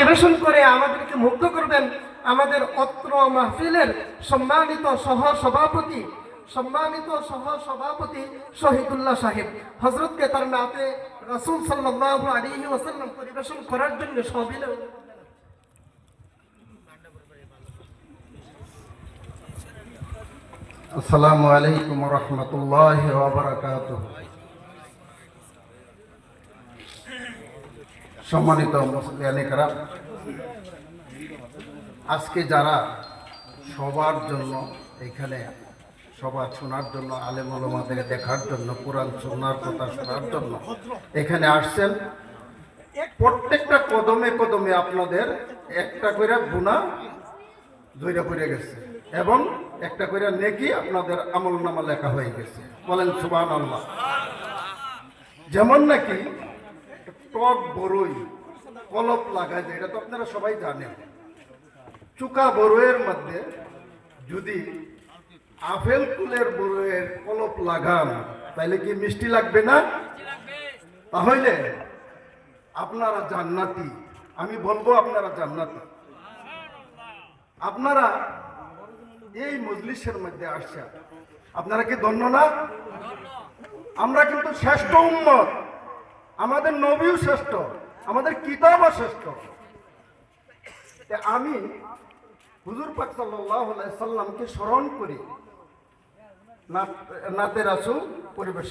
পরিবেশন করে আমাদেরকে মুগ্ধ করবেন আমাদের অত্র মাহফিলের সম্মানিত সহ সভাপতি শহীদুল্লাহ সাহেব হযরতকে তার নাতে রাসূল সাল্লাল্লাহু আলাইহি ওয়াসাল্লাম পরিবেশন করার জন্য সবিলে। আসসালামু আলাইকুম ওয়া রাহমাতুল্লাহি ওয়া বারাকাতুহু। সম্মানিত মুসলিয়ানে কেরাম, আজকে যারা সবার জন্য এখানে সবার শোনার জন্য, আলেম ওলামাদের দেখার জন্য, কোরআন সুন্নাহর কথা শোনার জন্য এখানে আসছেন, প্রত্যেকটা কদমে কদমে আপনাদের একটা করে গুনাহ ধইরা পড়ে গেছে এবং একটা করে নেকি আপনাদের আমলনামা লেখা হয়ে গেছে। বলেন সুবহানাল্লাহ। যেমন নাকি টক বড়ই কলপ লাগায় যায়, এটা তো আপনারা সবাই জানেন। চুকা বড়ইয়ের মধ্যে যদি আপেল কুলের বড়ইয়ের কলপ লাগান তাহলে কি মিষ্টি লাগবে না? তাহলে আপনারা জান্নাতি, আমি বলবো আপনারা জান্নাতি। আপনারা এই মজলিসের মধ্যে আসছেন, আপনারা কি ধন্য না? আমরা কিন্তু শ্রেষ্ঠ উম্মত, আমাদের নবীও শ্রেষ্ঠ, আমাদের কিতাবও শ্রেষ্ঠ। আমি হুজুর পাক সাল্লাল্লাহু আলাইহি সাল্লামকে স্মরণ করি নাতে রাসূল পরিবেশন